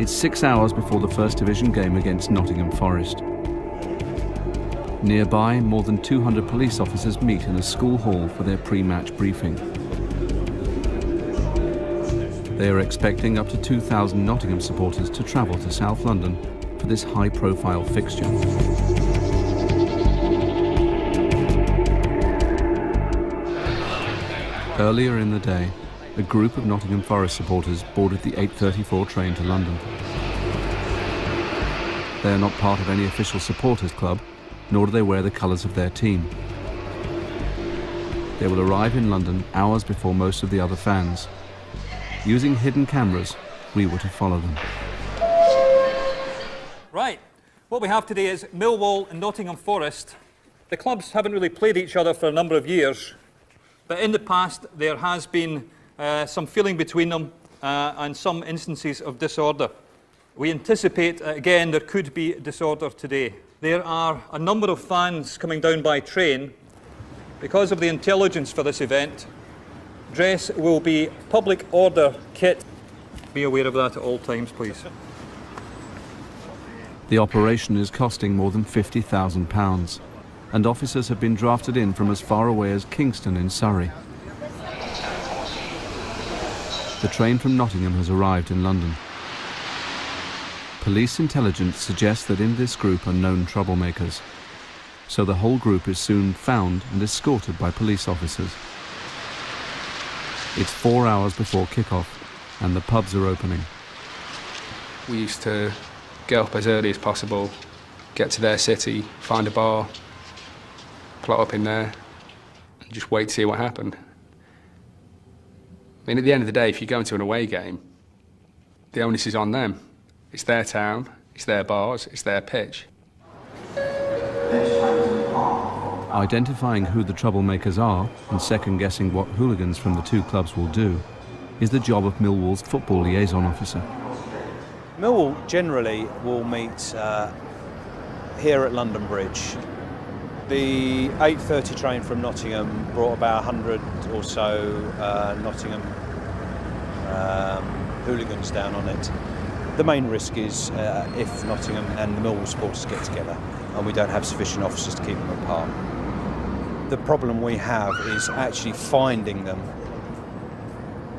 It's 6 hours before the First Division game against Nottingham Forest. Nearby, more than 200 police officers meet in a school hall for their pre-match briefing. They are expecting up to 2,000 Nottingham supporters to travel to South London for this high-profile fixture. Earlier in the day, a group of Nottingham Forest supporters boarded the 8:34 train to London. They are not part of any official supporters club, nor do they wear the colours of their team. They will arrive in London hours before most of the other fans. Using hidden cameras, we were to follow them. Right, what we have today is Millwall and Nottingham Forest. The clubs haven't really played each other for a number of years, but in the past there has been some feeling between them and some instances of disorder. We anticipate, again, there could be disorder today. There are a number of fans coming down by train. Because of the intelligence for this event, dress will be public order kit. Be aware of that at all times, please. The operation is costing more than £50,000, and officers have been drafted in from as far away as Kingston in Surrey. The train from Nottingham has arrived in London. Police intelligence suggests that in this group are known troublemakers, so the whole group is soon found and escorted by police officers. It's 4 hours before kick-off, and the pubs are opening. We used to get up as early as possible, get to their city, find a bar, plot up in there, and just wait to see what happened. I mean, at the end of the day, if you go into an away game, the onus is on them. It's their town, it's their bars, it's their pitch. Identifying who the troublemakers are and second-guessing what hooligans from the two clubs will do is the job of Millwall's football liaison officer. Millwall generally will meet here at London Bridge. The 8:30 train from Nottingham brought about 100 or so Nottingham hooligans down on it. The main risk is if Nottingham and the Millwall supporters get together and we don't have sufficient officers to keep them apart. The problem we have is actually finding them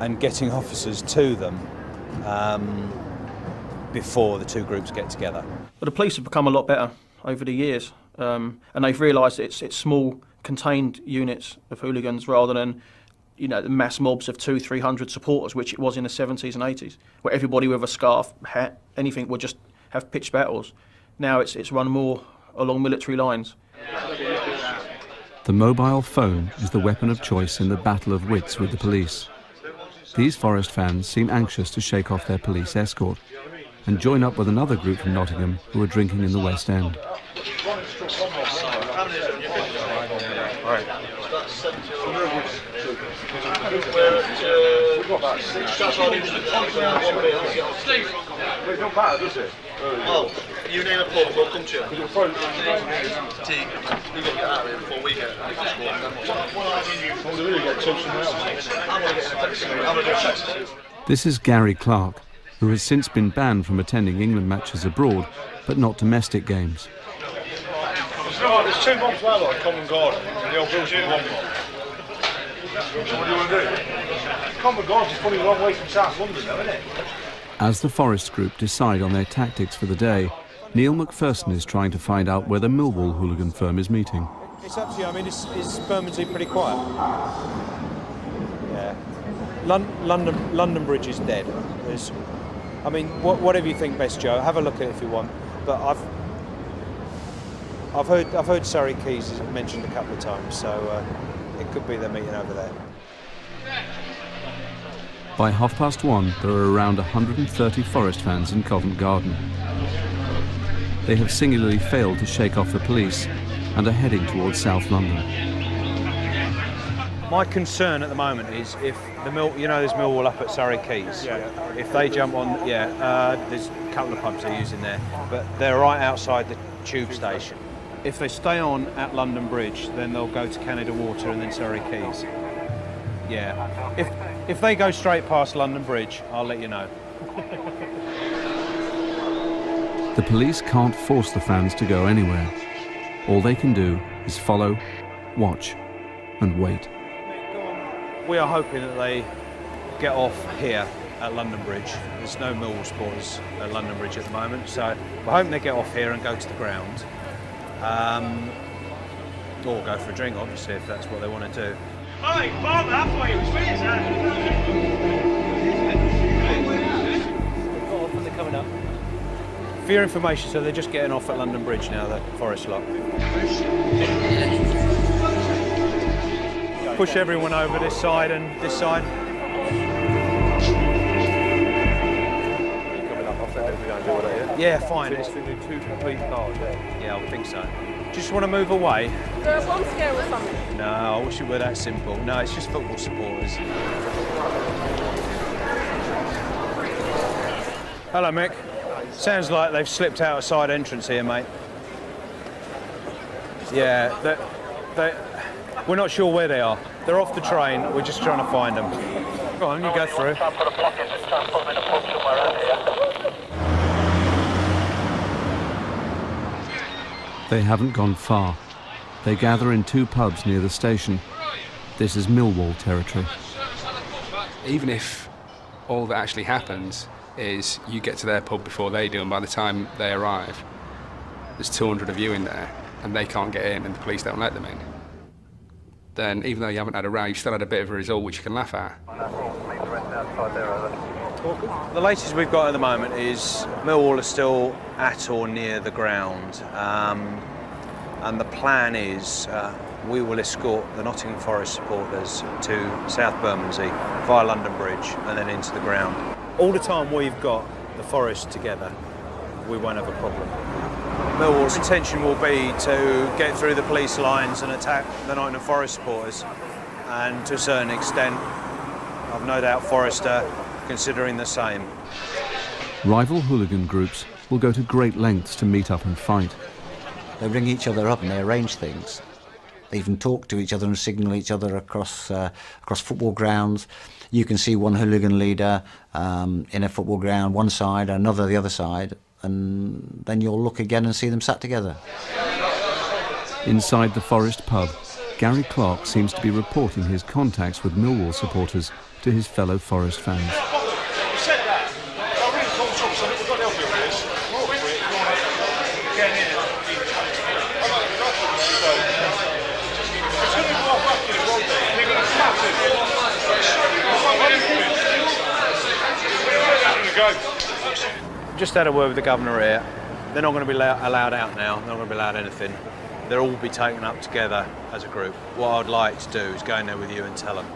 and getting officers to them before the two groups get together. But the police have become a lot better over the years, and they've realised it's small, contained units of hooligans rather than, you know, the mass mobs of 200-300 supporters, which it was in the 70s and 80s, where everybody with a scarf, hat, anything would just have pitched battles. Now it's run more along military lines. The mobile phone is the weapon of choice in the battle of wits with the police. These Forest fans seem anxious to shake off their police escort and join up with another group from Nottingham who are drinking in the West End. It don't matter, does it? Well, you name a pub, we'll come to you. We've got to get out of here before we get This is Gary Clark, who has since been banned from attending England matches abroad, but not domestic games. There's 2 months well, like Common Garden, and the old bullshit 1 month. What do you want to do? Common Garden's is probably a long way from South London, though, isn't it? As the Forest group decide on their tactics for the day, Neil McPherson is trying to find out where the Millwall hooligan firm is meeting. It's up to you. I mean, is Bermondsey pretty quiet? Yeah. London Bridge is dead. I mean, whatever you think best, Joe. Have a look at it if you want. But I've heard Surrey Quays mentioned a couple of times, so it could be they're meeting over there. By 1:30, there are around 130 Forest fans in Covent Garden. They have singularly failed to shake off the police and are heading towards South London. My concern at the moment is if there's Millwall up at Surrey Quays. Yeah. If they jump on, there's a couple of pubs they're using there, but they're right outside the tube station. If they stay on at London Bridge, then they'll go to Canada Water and then Surrey Quays. Yeah. If they go straight past London Bridge, I'll let you know. The police can't force the fans to go anywhere. All they can do is follow, watch, and wait. We are hoping that they get off here at London Bridge. There's no Millwall supporters at London Bridge at the moment, so we're hoping they get off here and go to the ground. Or go for a drink, obviously, if that's what they want to do. Hey, Bob, that way, it was weird, They're coming up. For your information, so they're just getting off at London Bridge now, the Forest lot. Push everyone over this side and this side. Yeah, fine. It's two complete cars, yeah, I think so. Just want to move away. Is there a bomb scare or something? No, I wish it were that simple. No, it's just football supporters. Hello, Mick. Sounds like they've slipped out a side entrance here, mate. Yeah, we're not sure where they are. They're off the train. We're just trying to find them. Go on, you go through. They haven't gone far. They gather in two pubs near the station. This is Millwall territory. Even if all that actually happens is you get to their pub before they do, and by the time they arrive, there's 200 of you in there, and they can't get in, and the police don't let them in, then even though you haven't had a row, you've still had a bit of a result which you can laugh at. The latest we've got at the moment is Millwall are still at or near the ground, and the plan is we will escort the Nottingham Forest supporters to South Bermondsey via London Bridge and then into the ground. All the time we've got the Forest together, we won't have a problem. Millwall's intention will be to get through the police lines and attack the Nottingham Forest supporters, and to a certain extent, I've no doubt Forest are considering the same. Rival hooligan groups will go to great lengths to meet up and fight. They ring each other up and they arrange things. They even talk to each other and signal each other across football grounds. You can see one hooligan leader in a football ground, one side, another the other side, and then you'll look again and see them sat together. Inside the Forest pub, Gary Clark seems to be reporting his contacts with Millwall supporters to his fellow Forest fans. Just had a word with the governor here. They're not going to be allowed out now. They're not going to be allowed anything. They'll all be taken up together as a group. What I'd like to do is go in there with you and tell them.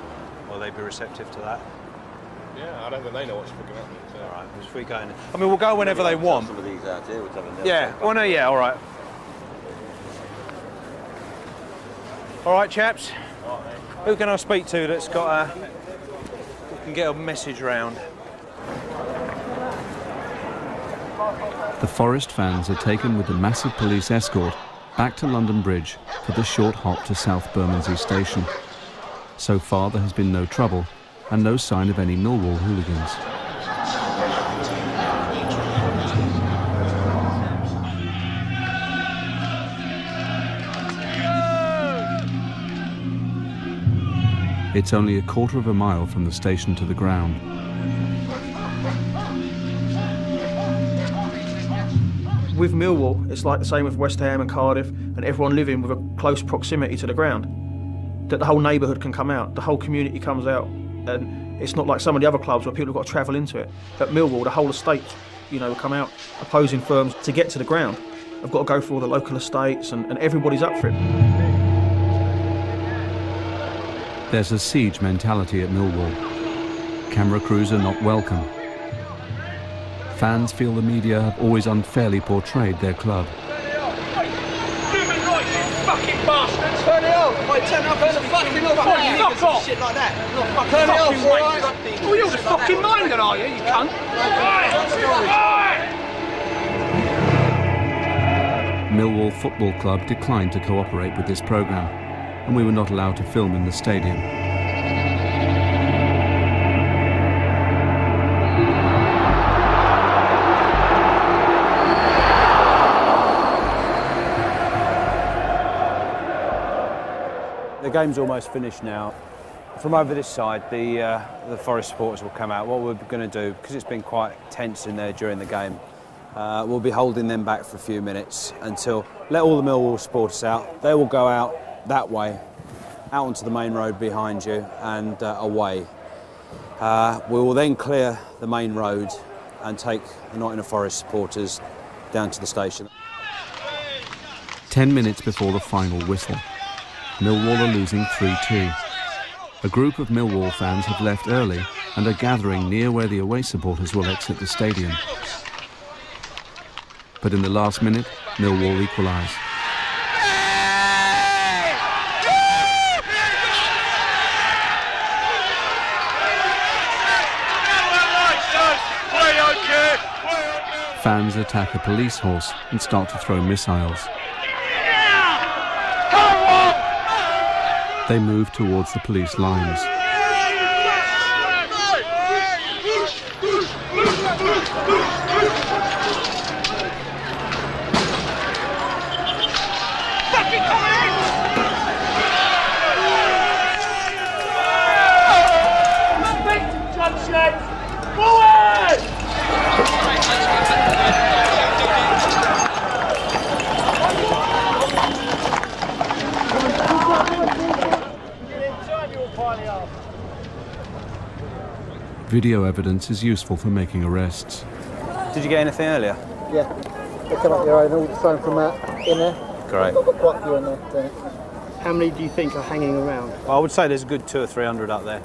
Will they be receptive to that? Yeah, I don't think they know what's fucking happening. So. All right, if we go in. I mean, we'll go whenever they want. Some of these out here, yeah. Well, no, yeah. All right. All right, chaps. Who can I speak to that's got who can get a message round? The Forest fans are taken with the massive police escort back to London Bridge for the short hop to South Bermondsey station. So far there has been no trouble and no sign of any Millwall hooligans. It's only a quarter of a mile from the station to the ground. With Millwall, it's like the same with West Ham and Cardiff, and everyone living with a close proximity to the ground. That the whole neighbourhood can come out, the whole community comes out, and it's not like some of the other clubs where people have got to travel into it. At Millwall, the whole estate, come out. Opposing firms to get to the ground have got to go through all the local estates, and everybody's up for it. There's a siege mentality at Millwall. Camera crews are not welcome. Fans feel the media have always unfairly portrayed their club. Human rights, you fucking bastards! Turn it off! Wait, turn it off! Turn the fucking off! Fuck off! Shit like that! Turn it off, alright? Oh, you're just fucking minded, are you, you cunt? Millwall Football Club declined to cooperate with this programme, and we were not allowed to film in the stadium. game's almost finished now. From over this side, the Forest supporters will come out. What we're going to do, because it's been quite tense in there during the game, we'll be holding them back for a few minutes until let all the Millwall supporters out. They will go out that way, out onto the main road behind you and away. We will then clear the main road and take the Nottingham Forest supporters down to the station. 10 minutes before the final whistle, Millwall are losing 3-2. A group of Millwall fans have left early and are gathering near where the away supporters will exit the stadium. But in the last minute, Millwall equalise. Fans attack a police horse and start to throw missiles. They move towards the police lines. Video evidence is useful for making arrests. Did you get anything earlier? Yeah. They come up here and all the phone from that in there. Great. Quite a few in there. How many do you think are hanging around? Well, I would say there's a good 200 or 300 up there.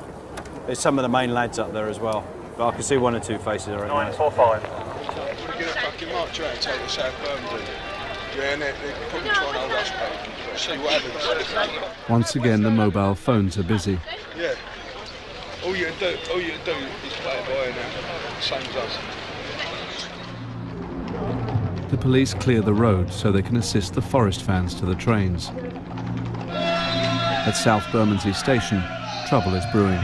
There's some of the main lads up there as well. But I can see one or two faces already. 945. We're going to fucking march around and take the South Birmingham. Yeah, and they're probably trying to hold us back. See what happens. Once again, the mobile phones are busy. Yeah. All you do is play it by now, same as us. The police clear the road so they can assist the Forest fans to the trains. At South Bermondsey Station, trouble is brewing.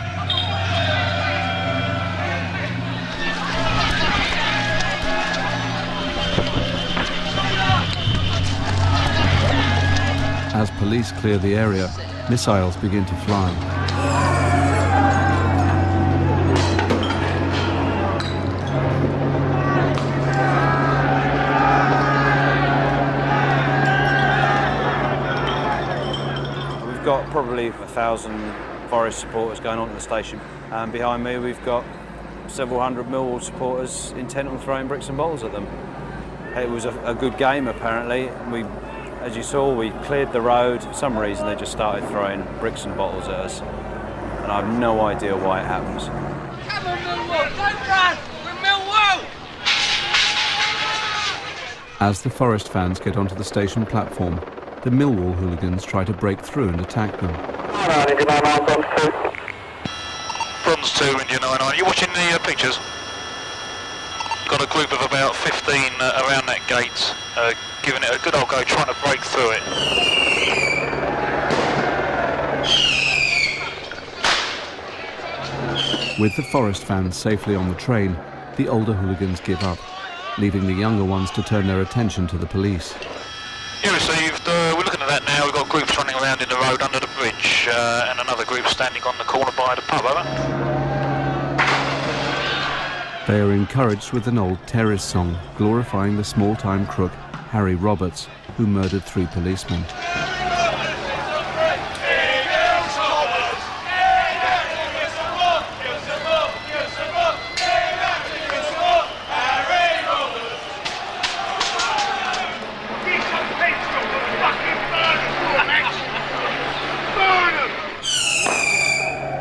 As police clear the area, missiles begin to fly. We've got probably 1,000 Forest supporters going on to the station. Behind me we've got several hundred Millwall supporters intent on throwing bricks and bottles at them. It was a good game apparently. As you saw, we cleared the road. For some reason they just started throwing bricks and bottles at us. And I have no idea why it happens. Come on Millwall, don't run! We're Millwall! As the Forest fans get onto the station platform, the Millwall hooligans try to break through and attack them. Bronze 2, India 99. You watching the pictures? Got a group of about 15 around that gate, giving it a good old go, trying to break through it. With the Forest fans safely on the train, the older hooligans give up, leaving the younger ones to turn their attention to the police. Yeah, received. We're looking at that now. We've got groups running around in the road under the bridge, and another group standing on the corner by the pub, over. They are encouraged with an old Terraces song glorifying the small-time crook Harry Roberts, who murdered 3 policemen.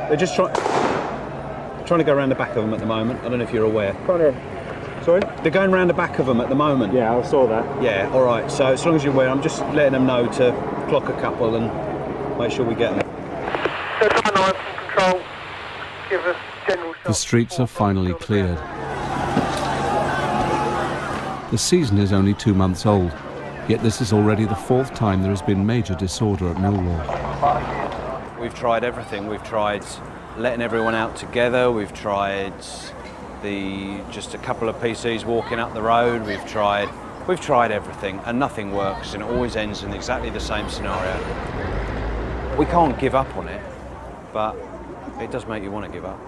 They're just trying to go around the back of them at the moment. I don't know if you're aware. Come on in. Sorry? They're going around the back of them at the moment. Yeah, I saw that. Yeah, all right. So as long as you're aware, I'm just letting them know to clock a couple and make sure we get them. Control. Give us general. The streets are finally cleared. The season is only 2 months old, yet this is already the 4th time there has been major disorder at Millwall. We've tried everything. We've tried letting everyone out together. We've tried just a couple of PCs walking up the road. We've tried everything, and nothing works, and it always ends in exactly the same scenario. We can't give up on it, but it does make you want to give up.